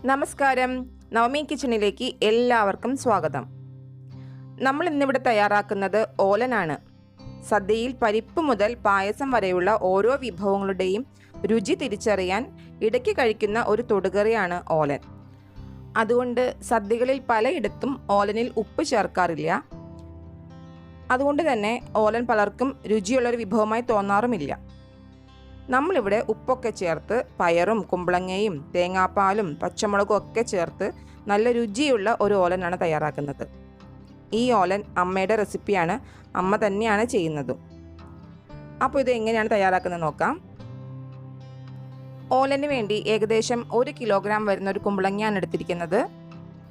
നമസ്കാരം, നവമി കിച്ചണിലേക്ക് എല്ലാവർക്കും സ്വാഗതം. നമ്മൾ ഇന്നിവിടെ തയ്യാറാക്കുന്നത് ഓലനാണ്. സദ്യയിൽ പരിപ്പ് മുതൽ പായസം വരെയുള്ള ഓരോ വിഭവങ്ങളുടെയും രുചി തിരിച്ചറിയാൻ ഇടയ്ക്ക് കഴിക്കുന്ന ഒരു തൊടുകറിയാണ് ഓലൻ. അതുകൊണ്ട് സദ്യകളിൽ പലയിടത്തും ഓലനിൽ ഉപ്പ് ചേർക്കാറില്ല. അതുകൊണ്ട് തന്നെ ഓലൻ പലർക്കും രുചിയുള്ളൊരു വിഭവമായി തോന്നാറുമില്ല. നമ്മളിവിടെ ഉപ്പൊക്കെ ചേർത്ത് പയറും കുമ്പളങ്ങയും തേങ്ങാപ്പാലും പച്ചമുളകും ഒക്കെ ചേർത്ത് നല്ല രുചിയുള്ള ഒരു ഓലനാണ് തയ്യാറാക്കുന്നത്. ഈ ഓലൻ അമ്മയുടെ റെസിപ്പിയാണ്, അമ്മ തന്നെയാണ് ചെയ്യുന്നതും. അപ്പോൾ ഇത് എങ്ങനെയാണ് തയ്യാറാക്കുന്നത് നോക്കാം. ഓലന് വേണ്ടി ഏകദേശം 1 കിലോഗ്രാം വരുന്ന ഒരു കുമ്പളങ്ങയാണ് എടുത്തിരിക്കുന്നത്.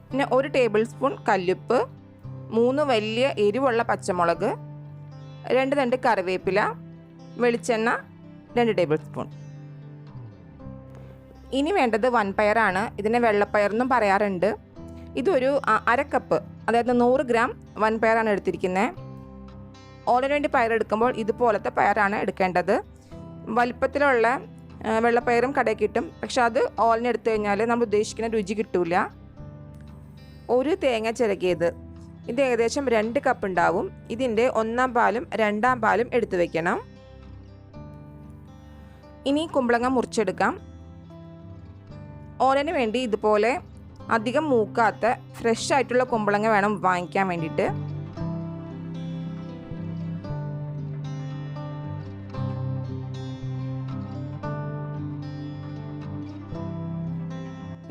പിന്നെ 1 ടേബിൾ സ്പൂൺ കല്ലുപ്പ്, 3 വലിയ എരിവുള്ള പച്ചമുളക്, 2 തണ്ട് കറിവേപ്പില, വെളിച്ചെണ്ണ 2 ടേബിൾ സ്പൂൺ. ഇനി വേണ്ടത് വൻപയറാണ്. ഇതിനെ വെള്ളപ്പയർ എന്നും പറയാറുണ്ട്. ഇതൊരു 1/2 കപ്പ്, അതായത് 100 ഗ്രാം വൻപയറാണ് എടുത്തിരിക്കുന്നത്. ഓലന് വേണ്ടി പയറെടുക്കുമ്പോൾ ഇതുപോലത്തെ പയറാണ് എടുക്കേണ്ടത്. വലിപ്പത്തിലുള്ള വെള്ളപ്പയറും കടയിൽ കിട്ടും, പക്ഷെ അത് ഓലന് എടുത്തു കഴിഞ്ഞാൽ നമ്മൾ ഉദ്ദേശിക്കുന്ന രുചി കിട്ടില്ല. 1 തേങ്ങ ചിരകിയത്, ഇത് ഏകദേശം 2 കപ്പ് ഉണ്ടാവും. ഇതിൻ്റെ 1-ാം പാലും 2-ാം പാലും എടുത്തു വെക്കണം. ഇനി കുമ്പളങ്ങ മുറിച്ചെടുക്കാം. ഓലന് വേണ്ടി ഇതുപോലെ അധികം മൂക്കാത്ത ഫ്രഷ് ആയിട്ടുള്ള കുമ്പളങ്ങ വേണം വാങ്ങിക്കാൻ വേണ്ടിയിട്ട്.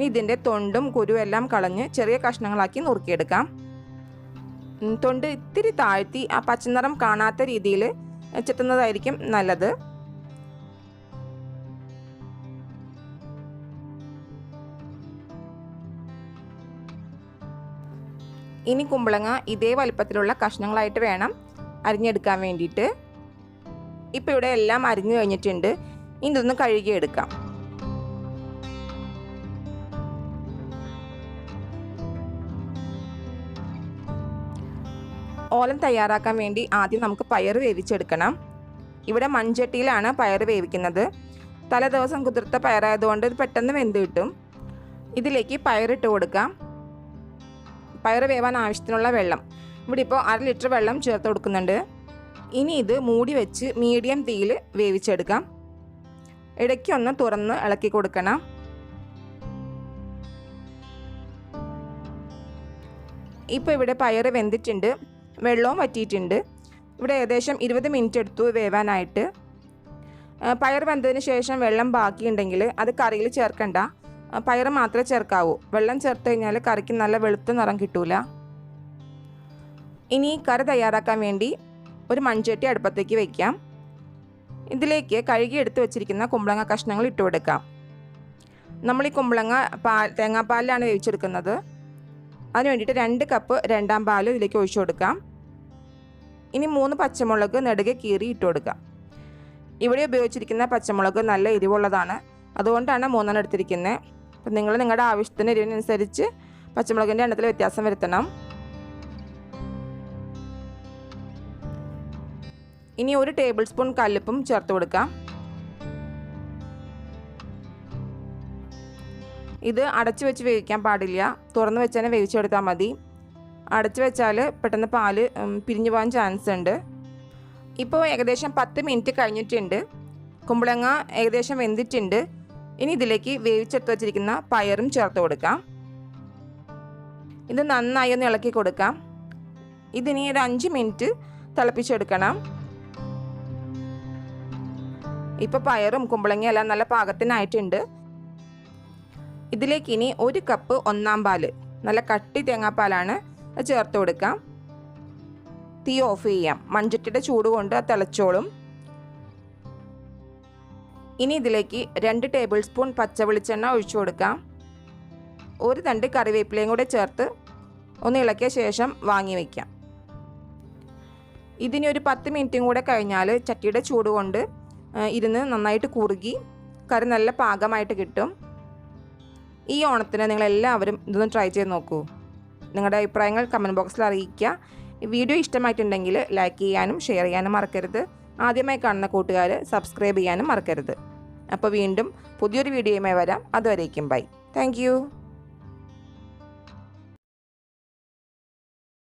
ഇതിൻ്റെ തൊണ്ടും കുരുവും എല്ലാം കളഞ്ഞ് ചെറിയ കഷ്ണങ്ങളാക്കി നുറുക്കിയെടുക്കാം. തൊണ്ട് ഇത്തിരി താഴ്ത്തി ആ പച്ചനിറം കാണാത്ത രീതിയിൽ ചെത്തുന്നതായിരിക്കും നല്ലത്. ഇനി കുമ്പളങ്ങ ഇതേ വലുപ്പത്തിലുള്ള കഷ്ണങ്ങളായിട്ട് വേണം അരിഞ്ഞെടുക്കാൻ വേണ്ടിയിട്ട്. ഇപ്പോൾ ഇവിടെ എല്ലാം അരിഞ്ഞു കഴിഞ്ഞിട്ടുണ്ട്. ഇനി ഇതൊന്ന് കഴുകിയെടുക്കാം. ഓലൻ തയ്യാറാക്കാൻ വേണ്ടി ആദ്യം നമുക്ക് പയർ വേവിച്ചെടുക്കണം. ഇവിടെ മൺചട്ടിയിലാണ് പയർ വേവിക്കുന്നത്. തലേദിവസം കുതിർത്ത പയറായതുകൊണ്ട് ഇത് പെട്ടെന്ന് വെന്ത് കിട്ടും. ഇതിലേക്ക് പയറിട്ട് കൊടുക്കാം. പയർ വേവാൻ ആവശ്യത്തിനുള്ള വെള്ളം, ഇവിടെ ഇപ്പോൾ 1/2 ലിറ്റർ വെള്ളം ചേർത്ത് കൊടുക്കുന്നുണ്ട്. ഇനി ഇത് മൂടി വെച്ച് മീഡിയം തീയിൽ വേവിച്ചെടുക്കാം. ഇടയ്ക്ക് ഒന്ന് തുറന്ന് ഇളക്കി കൊടുക്കണം. ഇപ്പോൾ ഇവിടെ പയർ വെന്തിട്ടുണ്ട്, വെള്ളവും വറ്റിയിട്ടുണ്ട്. ഇവിടെ ഏകദേശം 20 മിനിറ്റ് എടുത്തു വേവാനായിട്ട്. പയർ വെന്തതിന് ശേഷം വെള്ളം ബാക്കിയുണ്ടെങ്കിൽ അത് കറിയിൽ ചേർക്കണ്ട, പയർ മാത്രമേ ചേർക്കാവൂ. വെള്ളം ചേർത്ത് കഴിഞ്ഞാൽ കറിക്ക് നല്ല വെളുത്ത നിറം കിട്ടൂല. ഇനി കറി തയ്യാറാക്കാൻ വേണ്ടി ഒരു മൺചട്ടി അടുപ്പത്തേക്ക് വയ്ക്കാം. ഇതിലേക്ക് കഴുകി എടുത്ത് വെച്ചിരിക്കുന്ന കുമ്പളങ്ങ കഷ്ണങ്ങൾ ഇട്ട് കൊടുക്കാം. നമ്മൾ ഈ കുമ്പളങ്ങ തേങ്ങാപ്പാലിലാണ് വേവിച്ചെടുക്കുന്നത്. അതിന് വേണ്ടിയിട്ട് 2 കപ്പ് 2-ാം പാൽ ഇതിലേക്ക് ഒഴിച്ചു കൊടുക്കാം. ഇനി 3 പച്ചമുളക് നെടുകെ കീറി ഇട്ട് കൊടുക്കാം. ഇവിടെ ഉപയോഗിച്ചിരിക്കുന്ന പച്ചമുളക് നല്ല എരിവുള്ളതാണ്, അതുകൊണ്ടാണ് 3 എടുത്തിരിക്കുന്നത്. അപ്പം നിങ്ങൾ നിങ്ങളുടെ ആവശ്യത്തിന് എരിവിനനുസരിച്ച് പച്ചമുളകിൻ്റെ എണ്ണത്തിൽ വ്യത്യാസം വരുത്തണം. ഇനി 1 ടേബിൾ സ്പൂൺ കല്ലുപ്പും ചേർത്ത് കൊടുക്കാം. ഇത് അടച്ചു വെച്ച് വേവിക്കാൻ പാടില്ല, തുറന്ന് വെച്ച് തന്നെ വേവിച്ചെടുത്താൽ മതി. അടച്ചു വെച്ചാൽ പെട്ടെന്ന് പാല് പിരിഞ്ഞു പോകാൻ ചാൻസ് ഉണ്ട്. ഇപ്പോൾ ഏകദേശം 10 മിനിറ്റ് കഴിഞ്ഞിട്ടുണ്ട്. കുമ്പളങ്ങ ഏകദേശം വെന്തിട്ടുണ്ട്. ഇനി ഇതിലേക്ക് വേവിച്ചെടുത്ത് വെച്ചിരിക്കുന്ന പയറും ചേർത്ത് കൊടുക്കാം. ഇത് നന്നായി ഒന്ന് ഇളക്കി കൊടുക്കാം. ഇതിനി ഒരു 5 മിനിറ്റ് തിളപ്പിച്ചെടുക്കണം. ഇപ്പോൾ പയറും കുമ്പളങ്ങയും എല്ലാം നല്ല പാകത്തിനായിട്ടുണ്ട്. ഇതിലേക്ക് ഇനി 1 കപ്പ് 1-ാം പാല്, നല്ല കട്ടി തേങ്ങാപ്പാലാണ്, അത് ചേർത്ത് കൊടുക്കാം. തീ ഓഫ് ചെയ്യാം. മൺചട്ടിയുടെ ചൂട് കൊണ്ട് അത് തിളച്ചോളും. ഇനി ഇതിലേക്ക് 2 ടേബിൾ സ്പൂൺ പച്ച വെളിച്ചെണ്ണ ഒഴിച്ചു കൊടുക്കാം. 1 തണ്ട് കറിവേപ്പിലയും കൂടെ ചേർത്ത് ഒന്ന് ഇളക്കിയ ശേഷം വാങ്ങി വയ്ക്കാം. ഇതിനി ഒരു 10 മിനിറ്റും കൂടെ കഴിഞ്ഞാൽ ചട്ടിയുടെ ചൂട് കൊണ്ട് ഇരുന്ന് നന്നായിട്ട് കുറുകി കറി നല്ല പാകമായിട്ട് കിട്ടും. ഈ ഓണത്തിന് നിങ്ങളെല്ലാവരും ഇതൊന്ന് ട്രൈ ചെയ്ത് നോക്കൂ. നിങ്ങളുടെ അഭിപ്രായങ്ങൾ കമൻറ്റ് ബോക്സിൽ അറിയിക്കുക. ഈ വീഡിയോ ഇഷ്ടമായിട്ടുണ്ടെങ്കിൽ ലൈക്ക് ചെയ്യാനും ഷെയർ ചെയ്യാനും മറക്കരുത്. ആദ്യമായി കാണുന്ന കൂട്ടുകാർ സബ്സ്ക്രൈബ് ചെയ്യാനും മറക്കരുത്. അപ്പോൾ വീണ്ടും പുതിയൊരു വീഡിയോയുമായി വരാം. അതുവരേക്കും ബൈ. Thank you.